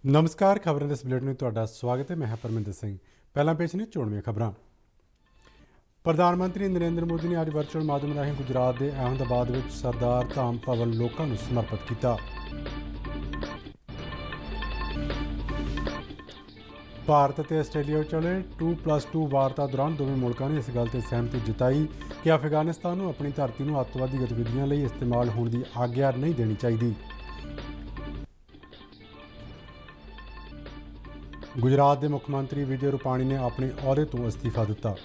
ਨਮਸਕਾਰ ਖਬਰਾਂ ਦੇ ਇਸ ਬੁਲੇਟਿਨ ਵਿੱਚ ਤੁਹਾਡਾ ਸਵਾਗਤ ਹੈ। ਮੈਂ ਹਾਂ ਪਰਮਿੰਦਰ ਸਿੰਘ। ਪਹਿਲਾਂ ਪੇਸ਼ ਨੇ ਚੋਣਵੀਆਂ ਖਬਰਾਂ। ਪ੍ਰਧਾਨ ਮੰਤਰੀ ਨਰਿੰਦਰ ਮੋਦੀ ਨੇ ਅੱਜ ਵਰਚੁਅਲ ਮਾਧਿਅਮ ਰਾਹੀਂ ਗੁਜਰਾਤ ਦੇ ਅਹਿਮਦਾਬਾਦ ਵਿੱਚ ਸਰਦਾਰ ਧਾਮ ਭਵਨ ਲੋਕਾਂ ਨੂੰ ਸਮਰਪਿਤ ਕੀਤਾ। ਭਾਰਤ ਅਤੇ ਆਸਟ੍ਰੇਲੀਆ ਵਿਚਾਲੇ 2+2 ਵਾਰਤਾ ਦੌਰਾਨ ਦੋਵੇਂ ਮੁਲਕਾਂ ਨੇ ਇਸ ਗੱਲ ਤੇ ਸਹਿਮਤੀ ਜਤਾਈ ਕਿ ਅਫਗਾਨਿਸਤਾਨ ਨੂੰ ਆਪਣੀ ਧਰਤੀ ਨੂੰ ਅੱਤਵਾਦੀ ਗਤੀਵਿਧੀਆਂ ਲਈ ਇਸਤੇਮਾਲ ਹੋਣ ਦੀ ਆਗਿਆ ਨਹੀਂ ਦੇਣੀ ਚਾਹੀਦੀ। ਗੁਜਰਾਤ ਦੇ ਮੁੱਖ ਮੰਤਰੀ ਵਿਜੇ ਰੂਪਾਣੀ ਨੇ ਆਪਣੇ ਅਹੁਦੇ ਤੋਂ ਅਸਤੀਫਾ ਦਿੱਤਾ।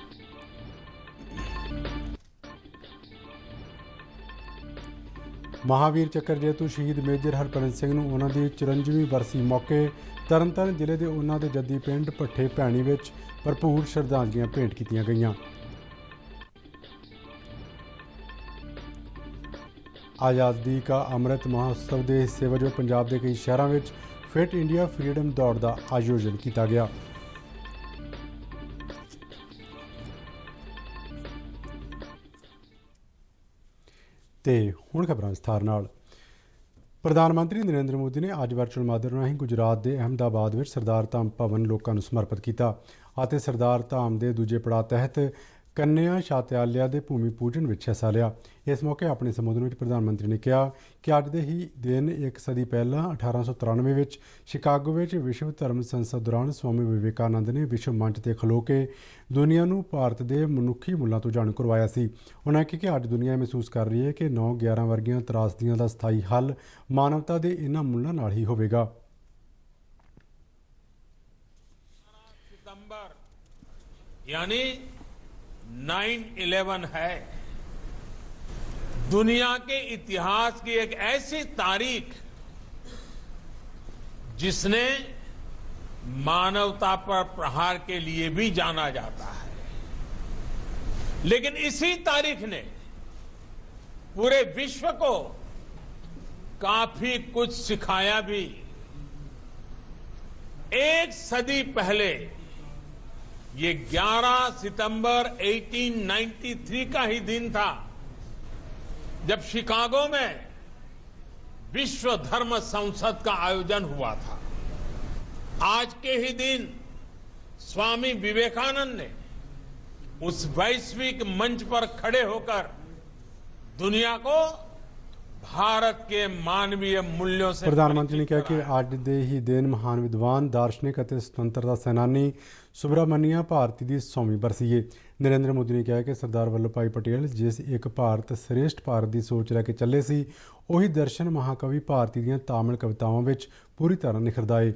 ਮਹਾਵੀਰ ਚੱਕਰ ਜੇਤੂ ਸ਼ਹੀਦ ਮੇਜਰ ਹਰਭਜਨ ਸਿੰਘ ਨੂੰ ਉਹਨਾਂ ਦੀ 54ਵੀਂ ਬਰਸੀ ਮੌਕੇ ਤਰਨਤਾਰਨ ਜ਼ਿਲ੍ਹੇ ਦੇ ਉਹਨਾਂ ਦੇ ਜੱਦੀ ਪਿੰਡ ਭੱਠੇ ਭੈਣੀ ਵਿੱਚ ਭਰਪੂਰ ਸ਼ਰਧਾਂਜਲੀਆਂ ਭੇਂਟ ਕੀਤੀਆਂ ਗਈਆਂ। ਆਜ਼ਾਦੀ ਕਾ ਅੰਮ੍ਰਿਤ ਮਹੋਤਸਵ ਦੇ ਹਿੱਸੇ ਵਜੋਂ ਪੰਜਾਬ ਦੇ ਕਈ ਸ਼ਹਿਰਾਂ ਵਿੱਚ ਫਿਟ ਇੰਡੀਆ ਫਰੀडम ਦੌੜ ਦਾ ਆਯੋਜਨ ਕੀਤਾ ਗਿਆ। ਤੇ ਹੁਣ ਖਬਰਾਂ ਵਿਸਥਾਰ ਨਾਲ। ਪ੍ਰਧਾਨ ਮੰਤਰੀ ਨਰਿੰਦਰ ਮੋਦੀ ਨੇ ਅੱਜ ਵਰਚੁਅਲ ਮਾਧਿਅਮ ਰਾਹੀਂ ਗੁਜਰਾਤ ਦੇ ਅਹਿਮਦਾਬਾਦ ਵਿੱਚ ਸਰਦਾਰ ਧਾਮ ਭਵਨ ਲੋਕਾਂ ਨੂੰ ਸਮਰਪਿਤ ਕੀਤਾ ਅਤੇ ਸਰਦਾਰ ਧਾਮ ਦੇ ਦੂਜੇ ਪੜਾਅ ਤਹਿਤ ਕੰਨਿਆ ਸ਼ਾਤਿਆਲਿਆ ਦੇ ਭੂਮੀ ਪੂਜਨ ਵਿੱਚ ਹਿੱਸਾ ਲਿਆ। ਇਸ ਮੌਕੇ ਆਪਣੇ ਸੰਬੋਧਨ ਵਿੱਚ ਪ੍ਰਧਾਨ ਮੰਤਰੀ ਨੇ ਕਿਹਾ ਕਿ ਅੱਜ ਦੇ ਹੀ ਦਿਨ ਇੱਕ ਸਦੀ ਪਹਿਲਾਂ 1893 ਵਿੱਚ ਸ਼ਿਕਾਗੋ ਵਿੱਚ ਵਿਸ਼ਵ ਧਰਮ ਸੰਸਦ ਦੌਰਾਨ ਸਵਾਮੀ ਵਿਵੇਕਾਨੰਦ ਨੇ ਵਿਸ਼ਵ ਮੰਚ ਤੇ ਖਲੋ ਕੇ ਦੁਨੀਆ ਨੂੰ ਭਾਰਤ ਦੇ ਮਨੁੱਖੀ ਮੁੱਲਾਂ ਤੋਂ ਜਾਣੂ ਕਰਵਾਇਆ ਸੀ। ਉਹਨਾਂ ਕਿਹਾ ਕਿ ਅੱਜ ਦੁਨੀਆ ਮਹਿਸੂਸ ਕਰ ਰਹੀ ਹੈ ਕਿ 9/11 ਵਰਗੀਆਂ ਤਰਾਸਦੀਆਂ ਦਾ ਸਥਾਈ ਹੱਲ ਮਾਨਵਤਾ ਦੇ ਇਹਨਾਂ ਮੁੱਲਾਂ ਨਾਲ ਹੀ ਹੋਵੇਗਾ। यानी 9/11 है दुनिया के इतिहास की एक ऐसी तारीख जिसने मानवता पर प्रहार के लिए भी जाना जाता है, लेकिन इसी तारीख ने पूरे विश्व को काफी कुछ सिखाया भी। एक सदी पहले ये 11 सितंबर 1893 का ही दिन था जब शिकागो में विश्व धर्म संसद का आयोजन हुआ था। आज के ही दिन स्वामी विवेकानंद ने उस वैश्विक मंच पर खड़े होकर दुनिया को भारत के मानवीय मूल्यों से। प्रधानमंत्री ने कहा कि आज दे ही दिन महान विद्वान दार्शनिक ਅਤੇ ਸੁਤੰਤਰਤਾ ਸੈਨਾਨੀ ਸੁਬਰਾਮਨੀਆ ਭਾਰਤੀ ਦੀ 100ਵੀਂ ਬਰਸੀ ਹੈ। ਨਰਿੰਦਰ ਮੋਦੀ ਨੇ ਕਿਹਾ ਕਿ ਸਰਦਾਰ ਵੱਲਭ ਭਾਈ ਪਟੇਲ ਜਿਸ ਇੱਕ ਭਾਰਤ ਸ੍ਰੇਸ਼ਠ ਭਾਰਤ ਦੀ ਸੋਚ ਲੈ ਕੇ ਚੱਲੇ ਸੀ, ਉਹੀ ਦਰਸ਼ਨ ਮਹਾਕਵੀ ਭਾਰਤੀ ਦੀਆਂ ਤਾਮਿਲ ਕਵਿਤਾਵਾਂ ਵਿੱਚ ਪੂਰੀ ਤਰ੍ਹਾਂ ਨਿਖਰਦਾ ਹੈ।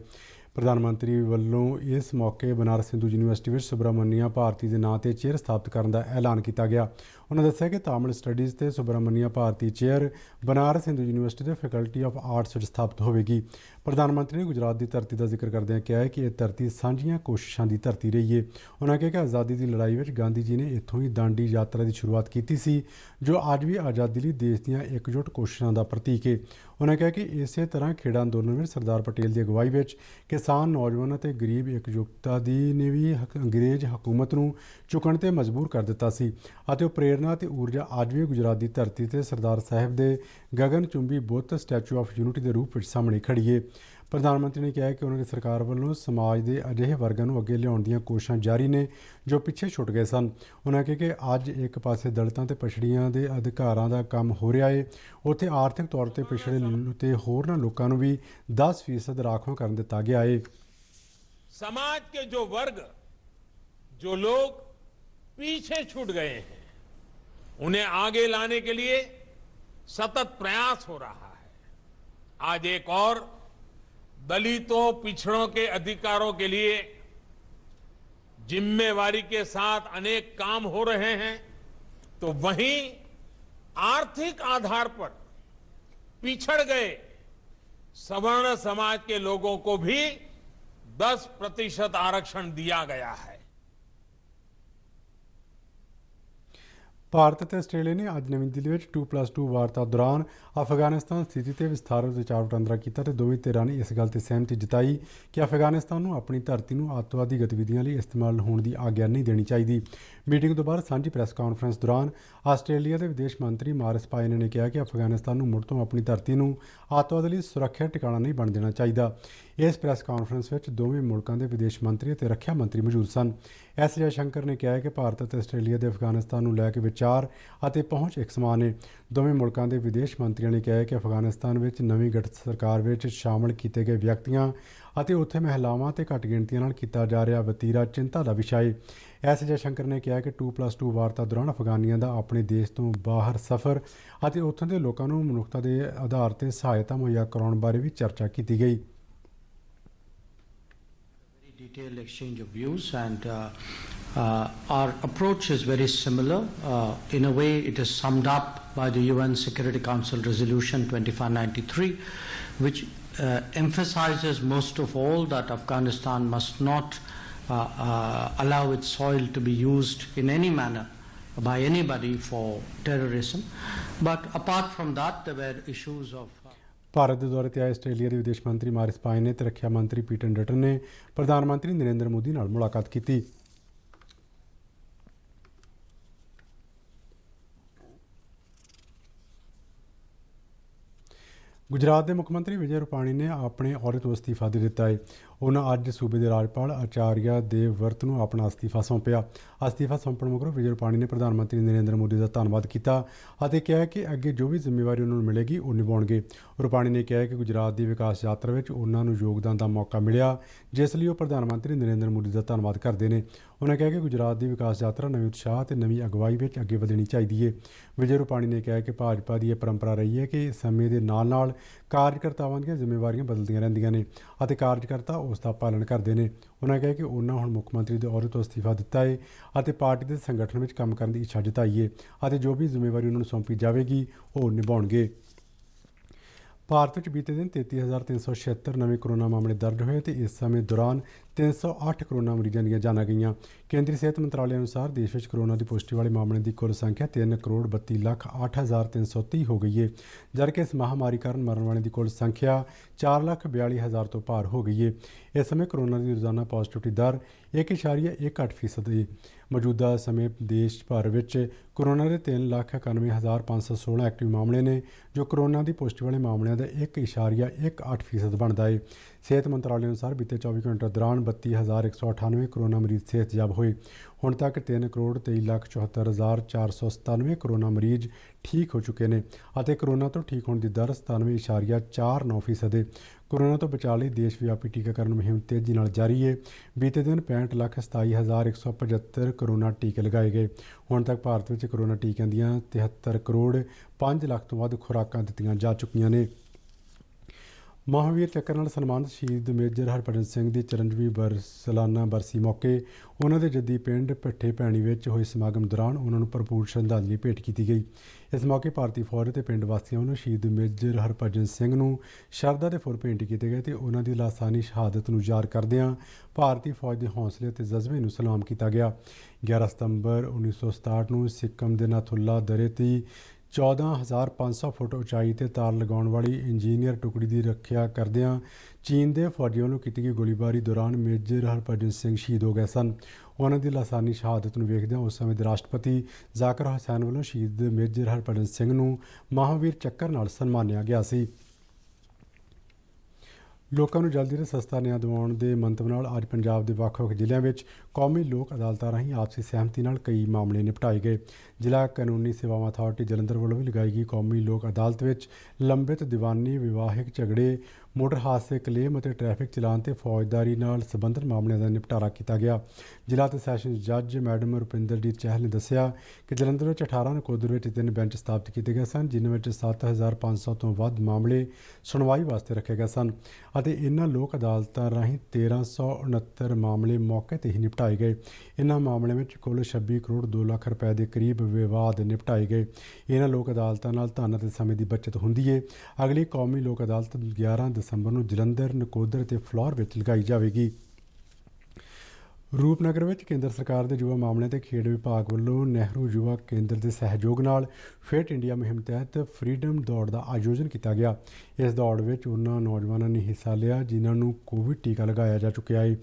ਪ੍ਰਧਾਨ ਮੰਤਰੀ ਵੱਲੋਂ ਇਸ ਮੌਕੇ ਬਨਾਰਸ ਹਿੰਦੂ ਯੂਨੀਵਰਸਿਟੀ ਵਿੱਚ ਸੁਬਰਾਮਨੀਆ ਭਾਰਤੀ ਦੇ ਨਾਂ ਤੇ ਚੇਅਰ ਸਥਾਪਿਤ ਕਰਨ ਦਾ ਐਲਾਨ ਕੀਤਾ ਗਿਆ। ਉਹਨਾਂ ਦੱਸਿਆ ਕਿ ਤਾਮਿਲ ਸਟੱਡੀਜ਼ ਤੇ ਸੁਬਰਾਮਨੀਆ ਭਾਰਤੀ ਚੇਅਰ ਬਨਾਰਸ ਹਿੰਦੂ ਯੂਨੀਵਰਸਿਟੀ ਦੇ ਫੈਕਲਟੀ ਆਫ ਆਰਟਸ ਵਿੱਚ ਸਥਾਪਿਤ ਹੋਵੇਗੀ। ਪ੍ਰਧਾਨ ਮੰਤਰੀ ਨੇ ਗੁਜਰਾਤ ਦੀ ਧਰਤੀ ਦਾ ਜ਼ਿਕਰ ਕਰਦਿਆਂ ਕਿਹਾ ਹੈ ਕਿ ਇਹ ਧਰਤੀ ਸਾਂਝੀਆਂ ਕੋਸ਼ਿਸ਼ਾਂ ਦੀ ਧਰਤੀ ਰਹੀ ਹੈ। ਉਹਨਾਂ ਕਿਹਾ ਕਿ ਆਜ਼ਾਦੀ ਦੀ ਲੜਾਈ ਵਿੱਚ ਗਾਂਧੀ ਜੀ ਨੇ ਇੱਥੋਂ ਹੀ ਦਾਂਡੀ ਯਾਤਰਾ ਦੀ ਸ਼ੁਰੂਆਤ ਕੀਤੀ ਸੀ, ਜੋ ਅੱਜ ਵੀ ਆਜ਼ਾਦੀ ਲਈ ਦੇਸ਼ ਦੀਆਂ ਇਕਜੁੱਟ ਕੋਸ਼ਿਸ਼ਾਂ ਦਾ ਪ੍ਰਤੀਕ ਹੈ। ਉਹਨਾਂ ਕਿਹਾ ਕਿ ਇਸੇ ਤਰ੍ਹਾਂ ਖੇੜਾ ਅੰਦੋਲਨ ਵਿੱਚ ਸਰਦਾਰ ਪਟੇਲ ਦੀ ਅਗਵਾਈ ਵਿੱਚ ਕਿਸਾਨ, ਨੌਜਵਾਨ ਅਤੇ ਗਰੀਬ ਇਕਜੁੱਟਤਾ ਦੀ ਨੇ ਵੀ ਅੰਗਰੇਜ਼ ਹਕੂਮਤ ਨੂੰ ਝੁਕਣ ਤੇ ਮਜਬੂਰ ਕਰ ਦਿੱਤਾ ਸੀ ਅਤੇ ਉਹ ਪ੍ਰੇਰਨਾ ਅਤੇ ਊਰਜਾ ਅੱਜ ਵੀ ਗੁਜਰਾਤ ਦੀ ਧਰਤੀ ਤੇ ਸਰਦਾਰ ਸਾਹਿਬ ਦੇ ਗਗਨ ਚੁੰਬੀ ਬੁੱਤ ਸਟੈਚੂ ਆਫ ਯੂਨਿਟੀ ਦੇ ਰੂਪ ਵਿੱਚ ਸਾਹਮਣੇ ਖੜੀ ਹੈ। ਪ੍ਰਧਾਨ ਮੰਤਰੀ ਨੇ ਕਿਹਾ ਕਿ ਉਹਨਾਂ ਦੀ ਸਰਕਾਰ ਵੱਲੋਂ ਸਮਾਜ ਦੇ ਅਜਿਹੇ ਵਰਗਾਂ ਨੂੰ ਅੱਗੇ ਲਿਆਉਣ ਦੀਆਂ ਕੋਸ਼ਿਸ਼ਾਂ ਜਾਰੀ ਨੇ ਜੋ ਪਿੱਛੇ ਛੁੱਟ ਗਏ ਸਨ। ਉਹਨਾਂ ਕਿਹਾ ਕਿ ਅੱਜ ਇੱਕ ਪਾਸੇ ਦਲਿਤਾਂ ਤੇ ਪਛੜੀਆਂ ਦੇ ਅਧਿਕਾਰਾਂ ਦਾ ਕੰਮ ਹੋ ਰਿਹਾ ਹੈ, ਉੱਥੇ ਆਰਥਿਕ ਤੌਰ ਤੇ ਪਿਛੜੇ ਤੇ ਹੋਰਨਾਂ ਲੋਕਾਂ ਨੂੰ ਵੀ 10% ਰਾਖਵਾਂ ਕਰਨ ਦਿੱਤਾ ਗਿਆ ਹੈ। समाज के जो वर्ग, जो लोग पीछे छूट गए हैं, उन्हें आगे लाने के लिए सतत प्रयास हो रहा है। आज एक और दलितों, पिछड़ों के अधिकारों के लिए जिम्मेवारी के साथ अनेक काम हो रहे हैं, तो वहीं आर्थिक आधार पर पिछड़ गए सवर्ण समाज के लोगों को भी 10% आरक्षण दिया गया है। ਭਾਰਤ ਅਤੇ ਆਸਟ੍ਰੇਲੀਆ ਨੇ ਅੱਜ ਨਵੀਂ ਦਿੱਲੀ ਵਿੱਚ 2+2 ਵਾਰਤਾ ਦੌਰਾਨ ਅਫਗਾਨਿਸਤਾਨ ਸਥਿਤੀ ਤੇ ਵਿਸਥਾਰਤ ਵਿਚਾਰ ਵਟਾਂਦਰਾ ਕੀਤਾ ਤੇ ਦੋਵੇਂ ਧਿਰਾਂ ਨੇ ਇਸ ਗੱਲ ਤੇ ਸਹਿਮਤੀ ਜਤਾਈ ਕਿ ਅਫਗਾਨਿਸਤਾਨ ਨੂੰ ਆਪਣੀ ਧਰਤੀ ਨੂੰ ਅੱਤਵਾਦੀ ਗਤੀਵਿਧੀਆਂ ਲਈ ਇਸਤੇਮਾਲ ਹੋਣ ਦੀ ਆਗਿਆ ਨਹੀਂ ਦੇਣੀ ਚਾਹੀਦੀ। ਮੀਟਿੰਗ ਤੋਂ ਬਾਅਦ ਸਾਂਝੀ ਪ੍ਰੈਸ ਕਾਨਫਰੰਸ ਦੌਰਾਨ ਆਸਟ੍ਰੇਲੀਆ ਦੇ ਵਿਦੇਸ਼ ਮੰਤਰੀ ਮਾਰਿਸ ਪਾਇਨੇ ਨੇ ਕਿਹਾ ਕਿ ਅਫਗਾਨਿਸਤਾਨ ਨੂੰ ਮੁੜ ਤੋਂ ਆਪਣੀ ਧਰਤੀ ਨੂੰ ਅੱਤਵਾਦ ਲਈ ਸੁਰੱਖਿਅਤ ਟਿਕਾਣਾ ਨਹੀਂ ਬਣ ਦੇਣਾ ਚਾਹੀਦਾ। ਇਸ ਪ੍ਰੈਸ ਕਾਨਫਰੰਸ ਵਿੱਚ ਦੋਵੇਂ ਮੁਲਕਾਂ ਦੇ ਵਿਦੇਸ਼ ਮੰਤਰੀ ਅਤੇ ਰੱਖਿਆ ਮੰਤਰੀ ਮੌਜੂਦ ਸਨ। ਐਸ ਜੈਸ਼ੰਕਰ ਨੇ ਕਿਹਾ ਕਿ ਭਾਰਤ ਅਤੇ ਆਸਟ੍ਰੇਲੀਆ ਦੇ ਅਫਗਾਨਿਸਤਾਨ ਨੂੰ ਲੈ ਕੇ ਵਿਚਾਰ ਅਤੇ ਪਹੁੰਚ ਇੱਕ ਸਮਾਨ ਨੇ। ਦੋਵੇਂ ਮੁਲਕਾਂ ਦੇ ਵਿਦੇਸ਼ ਮੰਤਰੀਆਂ ਨੇ ਕਿਹਾ ਕਿ ਅਫਗਾਨਿਸਤਾਨ ਵਿੱਚ ਨਵੀਂ ਗਠਿਤ ਸਰਕਾਰ ਵਿੱਚ ਸ਼ਾਮਲ ਕੀਤੇ ਗਏ ਵਿਅਕਤੀਆਂ ਅਤੇ ਉੱਥੇ ਮਹਿਲਾਵਾਂ ਤੇ ਘੱਟ ਗਿਣਤੀਆਂ ਨਾਲ ਕੀਤਾ ਜਾ ਰਿਹਾ ਵਤੀਰਾ ਚਿੰਤਾ ਦਾ ਵਿਸ਼ਾ ਹੈ। ਐਸ ਜੈਸ਼ੰਕਰ ਨੇ ਕਿਹਾ ਕਿ 2+2 ਵਾਰਤਾ ਦੌਰਾਨ ਅਫਗਾਨੀਆਂ ਦਾ ਆਪਣੇ ਦੇਸ਼ ਤੋਂ ਬਾਹਰ ਸਫ਼ਰ ਅਤੇ ਉੱਥੋਂ ਦੇ ਲੋਕਾਂ ਨੂੰ ਮਨੁੱਖਤਾ ਦੇ ਆਧਾਰ ਤੇ ਸਹਾਇਤਾ ਮੁਹੱਈਆ ਕਰਾਉਣ ਬਾਰੇ ਵੀ ਚਰਚਾ ਕੀਤੀ ਗਈ। Detailed exchange of views, and our approach is very similar. In a way, it is summed up by the UN Security Council Resolution 2593, which emphasizes most of all that Afghanistan must not allow its soil to be used in any manner by anybody for terrorism. But apart from that, there were issues of Bharat ਦੇ ਦੌਰੇ 'ਤੇ ਆਏ Australia ਦੇ ਵਿਦੇਸ਼ ਮੰਤਰੀ ਮਾਰਿਸ ਪਾਇਨੇ ਤੇ ਰੱਖਿਆ ਮੰਤਰੀ ਪੀਟਰ ਡਟਨ ਨੇ ਪ੍ਰਧਾਨ ਮੰਤਰੀ ਨਰਿੰਦਰ ਮੋਦੀ ਨਾਲ ਮੁਲਾਕਾਤ ਕੀਤੀ। ਗੁਜਰਾਤ ਦੇ ਮੁੱਖ ਮੰਤਰੀ ਵਿਜੇ ਰੂਪਾਣੀ ਨੇ ਆਪਣੇ ਅਹੁਦੇ ਤੋਂ ਅਸਤੀਫਾ ਦੇ ਦਿੱਤਾ ਹੈ। ਉਹਨਾਂ ਅੱਜ ਸੂਬੇ ਦੇ ਰਾਜਪਾਲ ਆਚਾਰੀਆ ਦੇਵਵਰਤ ਨੂੰ ਆਪਣਾ ਅਸਤੀਫਾ ਸੌਂਪਿਆ। ਅਸਤੀਫਾ ਸੌਂਪਣ ਮਗਰੋਂ ਵਿਜੇ ਰੂਪਾਣੀ ਨੇ ਪ੍ਰਧਾਨ ਮੰਤਰੀ ਨਰਿੰਦਰ ਮੋਦੀ ਦਾ ਧੰਨਵਾਦ ਕੀਤਾ ਅਤੇ ਕਿਹਾ ਕਿ ਅੱਗੇ ਜੋ ਵੀ ਜ਼ਿੰਮੇਵਾਰੀ ਉਹਨਾਂ ਨੂੰ ਮਿਲੇਗੀ ਉਹ ਨਿਭਾਉਣਗੇ। ਰੂਪਾਣੀ ਨੇ ਕਿਹਾ ਕਿ ਗੁਜਰਾਤ ਦੀ ਵਿਕਾਸ ਯਾਤਰਾ ਵਿੱਚ ਉਹਨਾਂ ਨੂੰ ਯੋਗਦਾਨ ਦਾ ਮੌਕਾ ਮਿਲਿਆ, ਜਿਸ ਲਈ ਉਹ ਪ੍ਰਧਾਨ ਮੰਤਰੀ ਨਰਿੰਦਰ ਮੋਦੀ ਦਾ ਧੰਨਵਾਦ ਕਰਦੇ ਨੇ। ਉਹਨਾਂ ਕਿਹਾ ਕਿ ਗੁਜਰਾਤ ਦੀ ਵਿਕਾਸ ਯਾਤਰਾ ਨਵੇਂ ਉਤਸ਼ਾਹ ਅਤੇ ਨਵੀਂ ਅਗਵਾਈ ਵਿੱਚ ਅੱਗੇ ਵਧਣੀ ਚਾਹੀਦੀ ਹੈ। ਵਿਜੇ ਰੂਪਾਣੀ ਨੇ ਕਿਹਾ ਕਿ ਭਾਜਪਾ ਦੀ ਇਹ ਪਰੰਪਰਾ ਰਹੀ ਹੈ ਕਿ ਸਮੇਂ ਦੇ ਨਾਲ-ਨਾਲ ਕਾਰਜਕਰਤਾਵਾਂ ਦੀਆਂ ਜ਼ਿੰਮੇਵਾਰੀਆਂ ਬਦਲਦੀਆਂ ਰਹਿੰਦੀਆਂ ਨੇ ਅਤੇ ਕਾਰਜਕਰਤਾ ਉਸ ਦਾ ਪਾਲਣ ਕਰਦੇ ਨੇ। ਉਹਨਾਂ ਕਿਹਾ ਕਿ ਉਹਨਾਂ ਹੁਣ ਮੁੱਖ ਮੰਤਰੀ ਦੇ ਅਹੁਦੇ ਤੋਂ ਅਸਤੀਫਾ ਦਿੱਤਾ ਹੈ ਅਤੇ ਪਾਰਟੀ ਦੇ ਸੰਗਠਨ ਵਿੱਚ ਕੰਮ ਕਰਨ ਦੀ ਇੱਛਾ ਜਤਾਈ ਹੈ ਅਤੇ ਜੋ ਵੀ ਜ਼ਿੰਮੇਵਾਰੀ ਉਹਨਾਂ ਨੂੰ ਸੌਂਪੀ ਜਾਵੇਗੀ ਉਹ ਨਿਭਾਉਣਗੇ। ਭਾਰਤ ਵਿੱਚ ਬੀਤੇ ਦਿਨ 33,376 ਨਵੇਂ ਕੋਰੋਨਾ ਮਾਮਲੇ ਦਰਜ ਹੋਏ ਅਤੇ ਇਸ ਸਮੇਂ ਦੌਰਾਨ 308 ਕੋਰੋਨਾ ਮਰੀਜ਼ਾਂ ਦੀਆਂ ਜਾਨਾਂ ਗਈਆਂ। ਕੇਂਦਰੀ ਸਿਹਤ ਮੰਤਰਾਲੇ ਅਨੁਸਾਰ ਦੇਸ਼ ਵਿੱਚ ਕੋਰੋਨਾ ਦੀ ਪੁਸ਼ਟੀ ਵਾਲੇ ਮਾਮਲਿਆਂ ਦੀ ਕੁੱਲ ਸੰਖਿਆ 3,32,08,330 ਹੋ ਗਈ ਹੈ, ਜਦਕਿ ਇਸ ਮਹਾਮਾਰੀ ਕਾਰਨ ਮਰਨ ਵਾਲਿਆਂ ਦੀ ਕੁੱਲ ਸੰਖਿਆ 4,42,000 ਤੋਂ ਪਾਰ ਹੋ ਗਈ ਹੈ। ਇਸ ਸਮੇਂ ਕੋਰੋਨਾ ਦੀ ਰੋਜ਼ਾਨਾ ਪੋਜ਼ੀਟਿਵਿਟੀ ਦਰ 1.18% ਹੈ। ਮੌਜੂਦਾ ਸਮੇਂ ਦੇਸ਼ ਭਰ ਵਿੱਚ ਕੋਰੋਨਾ ਦੇ 3,91,516 ਐਕਟਿਵ ਮਾਮਲੇ ਨੇ, ਜੋ ਕੋਰੋਨਾ ਦੀ ਪੁਸ਼ਟੀ ਵਾਲੇ ਮਾਮਲਿਆਂ ਦਾ 1.18% ਬਣਦਾ ਹੈ। ਸਿਹਤ ਮੰਤਰਾਲੇ ਅਨੁਸਾਰ ਬੀਤੇ 24 ਘੰਟੇ ਦੌਰਾਨ 32,198 ਕੋਰੋਨਾ ਮਰੀਜ਼ ਸਿਹਤਯਾਬ ਹੋਏ। ਹੁਣ ਤੱਕ 3,23,74,497 ਕੋਰੋਨਾ ਮਰੀਜ਼ ਠੀਕ ਹੋ ਚੁੱਕੇ ਨੇ ਅਤੇ ਕੋਰੋਨਾ ਤੋਂ ਠੀਕ ਹੋਣ ਦੀ ਦਰ 97.49% ਹੈ। ਕੋਰੋਨਾ ਤੋਂ ਬਚਾਅ ਲਈ ਦੇਸ਼ ਵਿਆਪੀ ਟੀਕਾਕਰਨ ਮੁਹਿੰਮ ਤੇਜ਼ੀ ਨਾਲ ਜਾਰੀ ਹੈ। ਬੀਤੇ ਦਿਨ 65,27,175 ਕੋਰੋਨਾ ਟੀਕੇ ਲਗਾਏ ਗਏ। ਹੁਣ ਤੱਕ ਭਾਰਤ ਵਿੱਚ ਕੋਰੋਨਾ ਟੀਕਿਆਂ ਦੀਆਂ 73,05 ਲੱਖ ਤੋਂ ਵੱਧ ਖੁਰਾਕਾਂ ਦਿੱਤੀਆਂ ਜਾ ਚੁੱਕੀਆਂ ਨੇ। ਮਹਾਂਵੀਰ ਚੱਕਰ ਨਾਲ ਸਨਮਾਨਿਤ ਸ਼ਹੀਦ ਮੇਜਰ ਹਰਭਜਨ ਸਿੰਘ ਦੀ 94ਵੀਂ ਸਾਲਾਨਾ ਬਰਸੀ ਮੌਕੇ ਉਹਨਾਂ ਦੇ ਜੱਦੀ ਪਿੰਡ ਭੱਠੇ ਭੈਣੀ ਵਿੱਚ ਹੋਏ ਸਮਾਗਮ ਦੌਰਾਨ ਉਹਨਾਂ ਨੂੰ ਭਰਪੂਰ ਸ਼ਰਧਾਂਜਲੀ ਭੇਟ ਕੀਤੀ ਗਈ। ਇਸ ਮੌਕੇ ਭਾਰਤੀ ਫੌਜ ਅਤੇ ਪਿੰਡ ਵਾਸੀਆਂ ਵੱਲੋਂ ਸ਼ਹੀਦ ਮੇਜਰ ਹਰਭਜਨ ਸਿੰਘ ਨੂੰ ਸ਼ਰਧਾ ਦੇ ਫੁੱਲ ਭੇਂਟ ਕੀਤੇ ਗਏ ਅਤੇ ਉਹਨਾਂ ਦੀ ਲਾਸਾਨੀ ਸ਼ਹਾਦਤ ਨੂੰ ਯਾਦ ਕਰਦਿਆਂ ਭਾਰਤੀ ਫੌਜ ਦੇ ਹੌਸਲੇ ਅਤੇ ਜਜ਼ਬੇ ਨੂੰ ਸਲਾਮ ਕੀਤਾ ਗਿਆ। 11 ਸਤੰਬਰ 1967 ਨੂੰ ਸਿੱਕਮ ਦੇ ਨਾਥੁਲਾ ਦਰੇ 'ਤੇ 14,500 ਫੁੱਟ ਉਚਾਈ 'ਤੇ ਤਾਰ ਲਗਾਉਣ ਵਾਲੀ ਇੰਜੀਨੀਅਰ ਟੁਕੜੀ ਦੀ ਰੱਖਿਆ ਕਰਦਿਆਂ ਚੀਨ ਦੇ ਫੌਜੀਆਂ ਵੱਲੋਂ ਕੀਤੀ ਗਈ ਗੋਲੀਬਾਰੀ ਦੌਰਾਨ ਮੇਜਰ ਹਰਭਜਨ ਸਿੰਘ ਸ਼ਹੀਦ ਹੋ ਗਏ ਸਨ। ਉਹਨਾਂ ਦੀ ਲਾਸਾਨੀ ਸ਼ਹਾਦਤ ਨੂੰ ਵੇਖਦਿਆਂ ਉਸ ਸਮੇਂ ਦੇ ਰਾਸ਼ਟਰਪਤੀ ਜ਼ਾਕਿਰ ਹੁਸੈਨ ਵੱਲੋਂ ਸ਼ਹੀਦ ਮੇਜਰ ਹਰਭਜਨ ਸਿੰਘ ਨੂੰ ਮਹਾਂਵੀਰ ਚੱਕਰ ਨਾਲ ਸਨਮਾਨਿਆ ਗਿਆ ਸੀ। ਲੋਕਾਂ ਨੂੰ ਜਲਦੀ ਅਤੇ ਸਸਤਾ ਨਿਆਂ ਦਿਵਾਉਣ ਦੇ ਮੰਤਵ ਨਾਲ ਅੱਜ ਪੰਜਾਬ ਦੇ ਵੱਖ-ਵੱਖ ਜ਼ਿਲ੍ਹਿਆਂ ਵਿੱਚ ਕੌਮੀ ਲੋਕ ਅਦਾਲਤਾਂ ਰਾਹੀਂ ਆਪਸੀ ਸਹਿਮਤੀ ਨਾਲ ਕਈ ਮਾਮਲੇ ਨਿਪਟਾਏ ਗਏ। ਜ਼ਿਲ੍ਹਾ ਕਾਨੂੰਨੀ ਸੇਵਾਵਾਂ ਅਥਾਰਟੀ ਜਲੰਧਰ ਵੱਲੋਂ ਵੀ ਲਗਾਈ ਗਈ ਕੌਮੀ ਲੋਕ ਅਦਾਲਤ ਵਿੱਚ ਲੰਬਿਤ ਦੀਵਾਨੀ, ਵਿਵਾਹਿਕ ਝਗੜੇ, ਮੋਟਰ ਹਾਦਸੇ ਕਲੇਮ ਅਤੇ ਟ੍ਰੈਫਿਕ ਚਲਾਨ ਤੇ ਫੌਜਦਾਰੀ ਨਾਲ ਸੰਬੰਧਿਤ ਮਾਮਲਿਆਂ ਦਾ ਨਿਪਟਾਰਾ ਕੀਤਾ ਗਿਆ। ਜ਼ਿਲ੍ਹਾ ਅਤੇ ਸੈਸ਼ਨ ਜੱਜ ਮੈਡਮ ਰੁਪਿੰਦਰਜੀਤ ਚਹਿਲ ਨੇ ਦੱਸਿਆ ਕਿ ਜਲੰਧਰ ਵਿੱਚ 18, ਨਕੋਦਰ ਵਿੱਚ 3 ਬੈਂਚ ਸਥਾਪਿਤ ਕੀਤੇ ਗਏ ਸਨ, ਜਿਨ੍ਹਾਂ ਵਿੱਚ 7,500 ਤੋਂ ਵੱਧ ਮਾਮਲੇ ਸੁਣਵਾਈ ਵਾਸਤੇ ਰੱਖੇ ਗਏ ਸਨ ਅਤੇ ਇਹਨਾਂ ਲੋਕ ਅਦਾਲਤਾਂ ਰਾਹੀਂ 1,369 ਮਾਮਲੇ ਮੌਕੇ 'ਤੇ ਹੀ ਨਿਪਟਾਏ ਗਏ। ਇਹਨਾਂ ਮਾਮਲਿਆਂ ਵਿੱਚ ਕੁੱਲ 26 ਕਰੋੜ 2 ਲੱਖ ਰੁਪਏ ਦੇ ਕਰੀਬ ਵਿਵਾਦ ਨਿਪਟਾਏ ਗਏ। ਇਹਨਾਂ ਲੋਕ ਅਦਾਲਤਾਂ ਨਾਲ ਧਨ ਅਤੇ ਸਮੇਂ ਦੀ ਬੱਚਤ ਹੁੰਦੀ ਹੈ। ਅਗਲੀ ਕੌਮੀ ਲੋਕ ਅਦਾਲਤ 11 ਦਸੰਬਰ ਨੂੰ ਜਲੰਧਰ, ਨਕੋਦਰ ਅਤੇ ਫਲੌਰ ਵਿੱਚ ਲਗਾਈ ਜਾਵੇਗੀ। ਰੂਪਨਗਰ ਵਿੱਚ ਕੇਂਦਰ ਸਰਕਾਰ ਦੇ ਯੁਵਾ ਮਾਮਲਿਆਂ ਤੇ ਖੇਡ ਵਿਭਾਗ ਵੱਲੋਂ ਨਹਿਰੂ ਯੁਵਾ ਕੇਂਦਰ ਦੇ ਸਹਿਯੋਗ ਨਾਲ ਫਿਟ ਇੰਡੀਆ ਮੁਹਿੰਮ ਤਹਿਤ ਫਰੀडम ਦੌੜ ਦਾ ਆਯੋਜਨ ਕੀਤਾ ਗਿਆ। ਇਸ ਦੌੜ ਵਿੱਚ ਉਹਨਾਂ ਨੌਜਵਾਨਾਂ ਨੇ ਹਿੱਸਾ ਲਿਆ ਜਿਨ੍ਹਾਂ ਨੂੰ ਕੋਵਿਡ ਟੀਕਾ ਲਗਾਇਆ ਜਾ ਚੁੱਕਿਆ ਹੈ।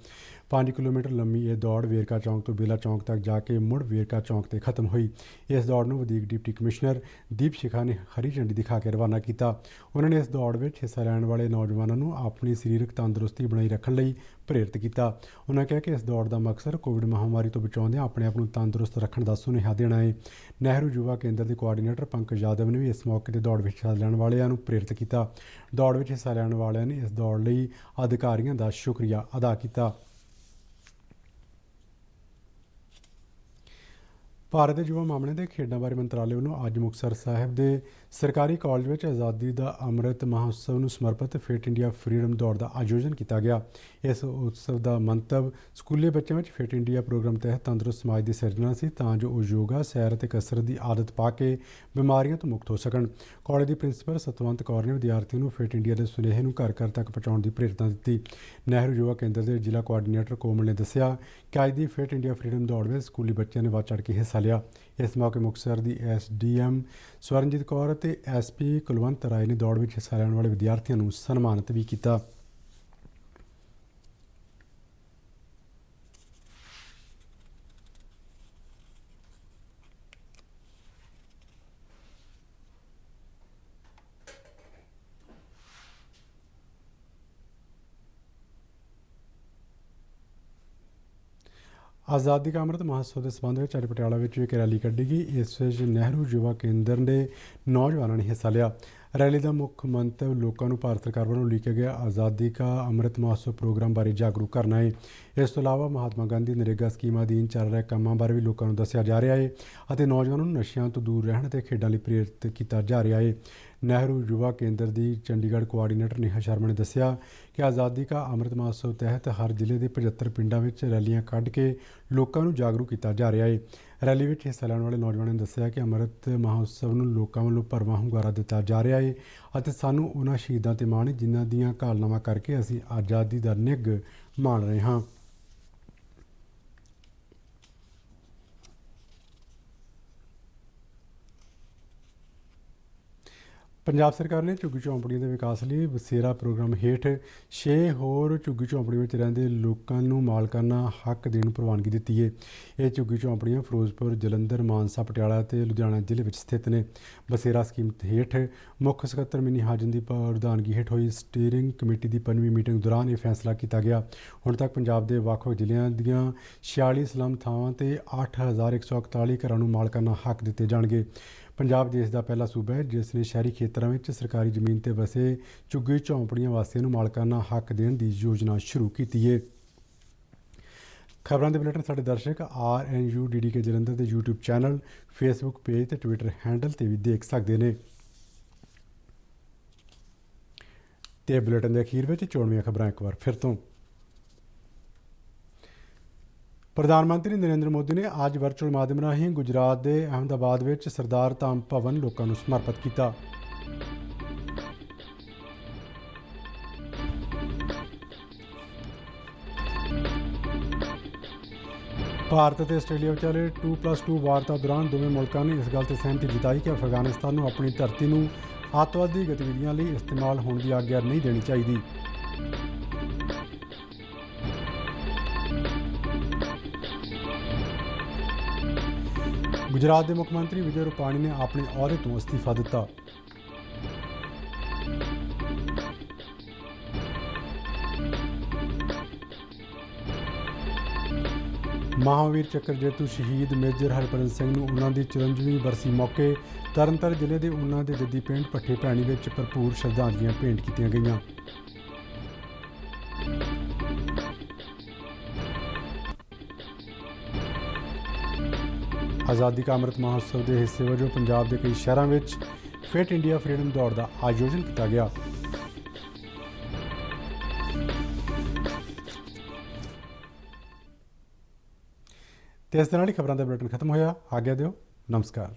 5 ਕਿਲੋਮੀਟਰ ਲੰਮੀ ਇਹ ਦੌੜ ਵੇਰਕਾ ਚੌਂਕ ਤੋਂ ਬੇਲਾ ਚੌਂਕ ਤੱਕ ਜਾ ਕੇ ਮੁੜ ਵੇਰਕਾ ਚੌਂਕ ਤੇ ਖਤਮ ਹੋਈ। ਇਸ ਦੌੜ ਨੂੰ ਵਧੀਕ ਡਿਪਟੀ ਕਮਿਸ਼ਨਰ ਦੀਪ ਸ਼ਿਖਾ ਨੇ ਹਰੀ ਝੰਡੀ ਦਿਖਾ ਕੇ ਰਵਾਨਾ ਕੀਤਾ। ਉਹਨਾਂ ਨੇ ਇਸ ਦੌੜ ਵਿੱਚ ਹਿੱਸਾ ਲੈਣ ਵਾਲੇ ਨੌਜਵਾਨਾਂ ਨੂੰ ਆਪਣੀ ਸਰੀਰਕ ਤੰਦਰੁਸਤੀ ਬਣਾਈ ਰੱਖਣ ਲਈ ਪ੍ਰੇਰਿਤ ਕੀਤਾ। ਉਹਨਾਂ ਕਿਹਾ ਕਿ ਇਸ ਦੌੜ ਦਾ ਮਕਸਦ ਕੋਵਿਡ ਮਹਾਮਾਰੀ ਤੋਂ ਬਚਾਉਂਦਿਆਂ ਆਪਣੇ ਆਪ ਨੂੰ ਤੰਦਰੁਸਤ ਰੱਖਣ ਦਾ ਸੁਨੇਹਾ ਦੇਣਾ ਹੈ। ਨਹਿਰੂ ਯੁਵਾ ਕੇਂਦਰ ਦੇ ਕੋਆਰਡੀਨੇਟਰ ਪੰਕਜ ਯਾਦਵ ਨੇ ਵੀ ਇਸ ਮੌਕੇ ਤੇ ਦੌੜ ਵਿੱਚ ਹਿੱਸਾ ਲੈਣ ਵਾਲਿਆਂ ਨੂੰ ਪ੍ਰੇਰਿਤ ਕੀਤਾ। ਦੌੜ ਵਿੱਚ ਹਿੱਸਾ ਲੈਣ ਵਾਲਿਆਂ ਨੇ ਇਸ ਦੌੜ ਲਈ ਅਧਿਕਾਰੀਆਂ ਦਾ ਸ਼ੁਕਰੀਆ ਅਦਾ ਕੀਤਾ। ਭਾਰਤ ਦੇ ਯੁਵਾ ਮਾਮਲਿਆਂ ਦੇ ਖੇਡਾਂ ਬਾਰੇ ਮੰਤਰਾਲੇ ਵੱਲੋਂ ਅੱਜ ਮੁਕਤਸਰ ਸਾਹਿਬ ਦੇ ਸਰਕਾਰੀ ਕਾਲਜ ਵਿੱਚ ਆਜ਼ਾਦੀ ਦਾ ਅੰਮ੍ਰਿਤ ਮਹੋਤਸਵ ਨੂੰ ਸਮਰਪਿਤ ਫਿਟ ਇੰਡੀਆ ਫਰੀडम ਦੌੜ ਦਾ ਆਯੋਜਨ ਕੀਤਾ ਗਿਆ। ਇਸ ਉਤਸਵ ਦਾ ਮੰਤਵ ਸਕੂਲੀ ਬੱਚਿਆਂ ਵਿੱਚ ਫਿਟ ਇੰਡੀਆ ਪ੍ਰੋਗਰਾਮ ਤਹਿਤ ਤੰਦਰੁਸਤ ਸਮਾਜ ਦੀ ਸਿਰਜਣਾ ਸੀ ਤਾਂ ਜੋ ਉਹ ਯੋਗਾ, ਸੈਰ ਅਤੇ ਕਸਰਤ ਦੀ ਆਦਤ ਪਾ ਕੇ ਬਿਮਾਰੀਆਂ ਤੋਂ ਮੁਕਤ ਹੋ ਸਕਣ। ਕਾਲਜ ਦੀ ਪ੍ਰਿੰਸੀਪਲ ਸਤਵੰਤ ਕੌਰ ਨੇ ਵਿਦਿਆਰਥੀਆਂ ਨੂੰ ਫਿਟ ਇੰਡੀਆ ਦੇ ਸੁਨੇਹੇ ਨੂੰ ਘਰ ਘਰ ਤੱਕ ਪਹੁੰਚਾਉਣ ਦੀ ਪ੍ਰੇਰਨਾ ਦਿੱਤੀ। ਨਹਿਰੂ ਯੁਵਾ ਕੇਂਦਰ ਦੇ ਜ਼ਿਲ੍ਹਾ ਕੋਆਰਡੀਨੇਟਰ ਕੋਮਲ ਨੇ ਦੱਸਿਆ ਕਿ ਅੱਜ ਦੀ ਫਿਟ ਇੰਡੀਆ ਫਰੀडम ਦੌੜ ਵਿੱਚ ਸਕੂਲੀ ਬੱਚਿਆਂ ਨੇ ਵੱਧ ਚੜ੍ਹ ਕੇ ਹਿੱਸਾ ਲਿਆ। ਇਸ ਮੌਕੇ ਮੁਕਤਸਰ ਦੀ SDM ਸਵਰਨਜੀਤ ਕੌਰ ਅਤੇ SP ਕੁਲਵੰਤ ਰਾਏ ਨੇ ਦੌੜ ਵਿੱਚ ਹਿੱਸਾ ਲੈਣ ਵਾਲੇ ਵਿਦਿਆਰਥੀਆਂ ਨੂੰ ਸਨਮਾਨਿਤ ਵੀ ਕੀਤਾ। ਆਜ਼ਾਦੀ ਕਾ ਅੰਮ੍ਰਿਤ ਮਹੋਤਸਵ ਦੇ ਸੰਬੰਧ ਵਿੱਚ ਅੱਜ ਪਟਿਆਲਾ ਵਿੱਚ ਇੱਕ ਰੈਲੀ ਕੱਢੀ ਗਈ। ਇਸ ਵਿੱਚ ਨਹਿਰੂ ਯੁਵਾ ਕੇਂਦਰ ਦੇ ਨੌਜਵਾਨਾਂ ਨੇ ਹਿੱਸਾ ਲਿਆ। ਰੈਲੀ ਦਾ ਮੁੱਖ ਮੰਤਵ ਲੋਕਾਂ ਨੂੰ ਭਾਰਤ ਸਰਕਾਰ ਵੱਲੋਂ ਲਿਖਿਆ ਗਿਆ ਆਜ਼ਾਦੀ ਕਾ ਅੰਮ੍ਰਿਤ ਮਹੋਤਸਵ ਪ੍ਰੋਗਰਾਮ ਬਾਰੇ ਜਾਗਰੂਕ ਕਰਨਾ ਹੈ। ਇਸ ਤੋਂ ਇਲਾਵਾ ਮਹਾਤਮਾ ਗਾਂਧੀ ਨਰੇਗਾ ਸਕੀਮ ਅਧੀਨ ਚੱਲ ਰਹੇ ਕੰਮਾਂ ਬਾਰੇ ਵੀ ਲੋਕਾਂ ਨੂੰ ਦੱਸਿਆ ਜਾ ਰਿਹਾ ਹੈ ਅਤੇ ਨੌਜਵਾਨਾਂ ਨੂੰ ਨਸ਼ਿਆਂ ਤੋਂ ਦੂਰ ਰਹਿਣ ਅਤੇ ਖੇਡਾਂ ਲਈ ਪ੍ਰੇਰਿਤ ਕੀਤਾ ਜਾ ਰਿਹਾ ਹੈ। ਨਹਿਰੂ ਯੁਵਾ ਕੇਂਦਰ ਦੀ ਚੰਡੀਗੜ੍ਹ ਕੋਆਰਡੀਨੇਟਰ ਨੇਹਾ ਸ਼ਰਮਾ ਨੇ ਦੱਸਿਆ ਕਿ ਆਜ਼ਾਦੀ ਕਾ ਅੰਮ੍ਰਿਤ ਮਹੋਤਸਵ ਤਹਿਤ ਹਰ ਜ਼ਿਲ੍ਹੇ ਦੇ 75 ਪਿੰਡਾਂ ਵਿੱਚ ਰੈਲੀਆਂ ਕੱਢ ਕੇ ਲੋਕਾਂ ਨੂੰ ਜਾਗਰੂਕ ਕੀਤਾ ਜਾ ਰਿਹਾ ਹੈ। ਰੈਲੀ ਵਿੱਚ ਹਿੱਸਾ ਲੈਣ ਵਾਲੇ ਨੌਜਵਾਨਾਂ ਨੇ ਦੱਸਿਆ ਕਿ ਅੰਮ੍ਰਿਤ ਮਹੋਤਸਵ ਨੂੰ ਲੋਕਾਂ ਵੱਲੋਂ ਭਰਵਾਂ ਹੁੰਗਾਰਾ ਦਿੱਤਾ ਜਾ ਰਿਹਾ ਹੈ ਅਤੇ ਸਾਨੂੰ ਉਹਨਾਂ ਸ਼ਹੀਦਾਂ 'ਤੇ ਮਾਣ ਹੈ ਜਿਨ੍ਹਾਂ ਦੀਆਂ ਘਾਲਨਾਵਾਂ ਕਰਕੇ ਅਸੀਂ ਆਜ਼ਾਦੀ ਦਾ ਨਿੱਘ ਮਾਣ ਰਹੇ ਹਾਂ। ਪੰਜਾਬ ਸਰਕਾਰ ਨੇ ਝੁੱਗੀ ਝੌਂਪੜੀਆਂ ਦੇ ਵਿਕਾਸ ਲਈ ਬਸੇਰਾ ਪ੍ਰੋਗਰਾਮ ਹੇਠ 6 ਹੋਰ ਝੁੱਗੀ ਝੌਂਪੜੀਆਂ ਵਿੱਚ ਰਹਿੰਦੇ ਲੋਕਾਂ ਨੂੰ ਮਾਲਕਾਨਾ ਹੱਕ ਦੇਣ ਨੂੰ ਪ੍ਰਵਾਨਗੀ ਦਿੱਤੀ ਹੈ। ਇਹ ਝੁੱਗੀ ਝੌਂਪੜੀਆਂ ਫਿਰੋਜ਼ਪੁਰ, ਜਲੰਧਰ, ਮਾਨਸਾ, ਪਟਿਆਲਾ ਅਤੇ ਲੁਧਿਆਣਾ ਜ਼ਿਲ੍ਹੇ ਵਿੱਚ ਸਥਿਤ ਨੇ। ਬਸੇਰਾ ਸਕੀਮ ਹੇਠ ਮੁੱਖ ਸਕੱਤਰ ਮਿੰਨੀ ਹਾਜਨ ਦੀ ਪ੍ਰਧਾਨਗੀ ਹੇਠ ਹੋਈ ਸਟੀਅਰਿੰਗ ਕਮੇਟੀ ਦੀ 5ਵੀਂ ਮੀਟਿੰਗ ਦੌਰਾਨ ਇਹ ਫੈਸਲਾ ਕੀਤਾ ਗਿਆ। ਹੁਣ ਤੱਕ ਪੰਜਾਬ ਦੇ ਵੱਖ-ਵੱਖ ਜ਼ਿਲ੍ਹਿਆਂ ਦੀਆਂ 46 ਸਲਮ ਥਾਵਾਂ ਤੇ 8141 ਘਰਾਂ ਨੂੰ ਮਾਲਕਾਨਾ ਹੱਕ ਦਿੱਤੇ ਜਾਣਗੇ। ਪੰਜਾਬ ਦੇਸ਼ ਦਾ ਪਹਿਲਾ ਸੂਬਾ ਹੈ ਜਿਸ ਨੇ ਸ਼ਹਿਰੀ ਖੇਤਰਾਂ ਵਿੱਚ ਸਰਕਾਰੀ ਜ਼ਮੀਨ 'ਤੇ ਵਸੇ ਝੁੱਗੀ ਝੌਂਪੜੀਆਂ ਵਾਸੀਆਂ ਨੂੰ ਮਾਲਕਾਨਾ ਹੱਕ ਦੇਣ ਦੀ ਯੋਜਨਾ ਸ਼ੁਰੂ ਕੀਤੀ ਹੈ। ਖਬਰਾਂ ਦੇ ਬੁਲੇਟਿਨ ਸਾਡੇ ਦਰਸ਼ਕ RNU DDK ਜਲੰਧਰ ਦੇ YouTube ਚੈਨਲ, Facebook ਪੇਜ ਤੇ Twitter ਹੈਂਡਲ 'ਤੇ ਵੀ ਦੇਖ ਸਕਦੇ ਨੇ। ਤੇ ਬੁਲੇਟਿਨ ਦੇ ਅਖੀਰ ਵਿੱਚ ਚੋਣਵੀਆਂ ਖਬਰਾਂ ਇੱਕ ਵਾਰ ਫਿਰ ਤੋਂ। ਪ੍ਰਧਾਨ ਮੰਤਰੀ ਨਰਿੰਦਰ ਮੋਦੀ ਨੇ ਅੱਜ ਵਰਚੁਅਲ ਮਾਧਿਅਮ ਰਾਹੀਂ ਗੁਜਰਾਤ ਦੇ ਅਹਿਮਦਾਬਾਦ ਵਿੱਚ ਸਰਦਾਰ ਧਾਮ ਭਵਨ ਲੋਕਾਂ ਨੂੰ ਸਮਰਪਿਤ ਕੀਤਾ। ਭਾਰਤ ਅਤੇ ਆਸਟ੍ਰੇਲੀਆ ਵਿਚਾਲੇ 2+2 ਵਾਰਤਾ ਦੌਰਾਨ ਦੋਵੇਂ ਮੁਲਕਾਂ ਨੇ ਇਸ ਗੱਲ 'ਤੇ ਸਹਿਮਤੀ ਜਤਾਈ ਕਿ ਅਫਗਾਨਿਸਤਾਨ ਨੂੰ ਆਪਣੀ ਧਰਤੀ ਨੂੰ ਅੱਤਵਾਦੀ ਗਤੀਵਿਧੀਆਂ ਲਈ ਇਸਤੇਮਾਲ ਹੋਣ ਦੀ ਆਗਿਆ ਨਹੀਂ ਦੇਣੀ ਚਾਹੀਦੀ। ਗੁਜਰਾਤ ਦੇ ਮੁੱਖ ਮੰਤਰੀ ਵਿਜੇ ਰੂਪਾਣੀ ਨੇ ਆਪਣੇ ਅਹੁਦੇ ਤੋਂ ਅਸਤੀਫਾ ਦਿੱਤਾ। ਮਹਾਂਵੀਰ ਚੱਕਰ ਜੇਤੂ ਸ਼ਹੀਦ ਮੇਜਰ ਹਰਭਜਨ ਸਿੰਘ ਨੂੰ ਉਹਨਾਂ ਦੀ 54ਵੀਂ ਬਰਸੀ ਮੌਕੇ ਤਰਨਤਾਰਨ ਜ਼ਿਲ੍ਹੇ ਦੇ ਉਹਨਾਂ ਦੇ ਜੱਦੀ ਪਿੰਡ ਭੱਠੇ ਭੈਣੀ ਵਿੱਚ ਭਰਪੂਰ ਸ਼ਰਧਾਂਜਲੀਆਂ ਭੇਂਟ ਕੀਤੀਆਂ ਗਈਆਂ। ਆਜ਼ਾਦੀ ਕਾ ਅੰਮ੍ਰਿਤ ਮਹੋਤਸਵ ਦੇ ਹਿੱਸੇ ਵਜੋਂ ਪੰਜਾਬ ਦੇ ਕਈ ਸ਼ਹਿਰਾਂ ਵਿੱਚ ਫਿਟ ਇੰਡੀਆ ਫਰੀडम ਦੌੜ ਦਾ ਆਯੋਜਨ ਕੀਤਾ ਗਿਆ। ਤੇ ਇਸ ਦੇ ਨਾਲ ਹੀ ਖਬਰਾਂ ਦਾ ਬੁਲੇਟਿਨ ਖਤਮ ਹੋਇਆ। ਆਗਿਆ ਦਿਓ। ਨਮਸਕਾਰ।